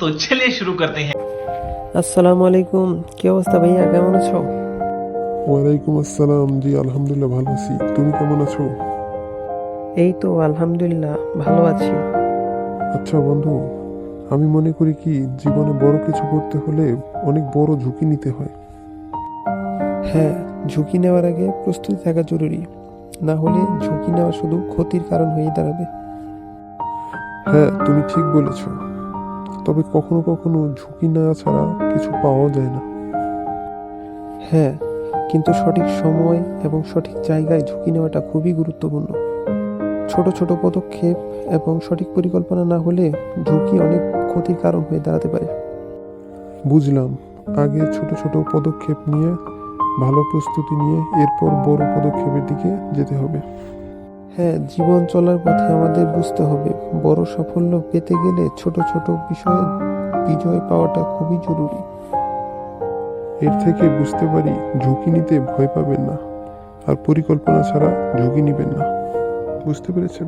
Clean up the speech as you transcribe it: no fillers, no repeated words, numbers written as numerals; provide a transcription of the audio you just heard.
तो चलिए शुरू करते हैं। আসসালামু আলাইকুম। কি অবস্থা ভাইয়া, কেমন আছো? ওয়ালাইকুম আসসালাম। জি আলহামদুলিল্লাহ ভালো আছি। তুমি কেমন আছো? এই তো আলহামদুলিল্লাহ ভালো আছি। আচ্ছা বন্ধু, আমি মনে করি কি জীবনে বড় কিছু করতে হলে অনেক বড় ঝুঁকি নিতে হয়। হ্যাঁ, ঝুঁকি নেওয়ার আগে প্রস্তুতি থাকা জরুরি, না হলে ঝুঁকি নেওয়া শুধু ক্ষতির কারণ হয়ে দাঁড়াবে। হ্যাঁ, তুমি ঠিক বলেছ। তবে কখনো কখনো ঝুঁকি নেওয়া ছাড়া কিছু পাওয়া যায় না। হ্যাঁ, কিন্তু সঠিক সময় এবং সঠিক জায়গায় ঝুঁকি নেওয়াটা খুবই গুরুত্বপূর্ণ। ছোট ছোট পদক্ষেপ এবং সঠিক পরিকল্পনা না হলে ঝুঁকি অনেক ক্ষতির কারণ হয়ে দাঁড়াতে পারে। বুঝলাম। আগে ছোট ছোট পদক্ষেপ নিয়ে ভালো প্রস্তুতি নিয়ে এরপর বড় পদক্ষেপের দিকে যেতে হবে। হ্যাঁ, জীবন চলার পথে আমাদের বুঝতে হবে বড় সাফল্য পেতে গেলে ছোট ছোট বিষয়ে বিজয় পাওয়াটা খুবই জরুরি। এর থেকে বুঝতে পারি ঝুঁকি নিতে ভয় পাবেন না, আর পরিকল্পনা ছাড়া ঝুঁকি নিবেন না। বুঝতে পেরেছেন?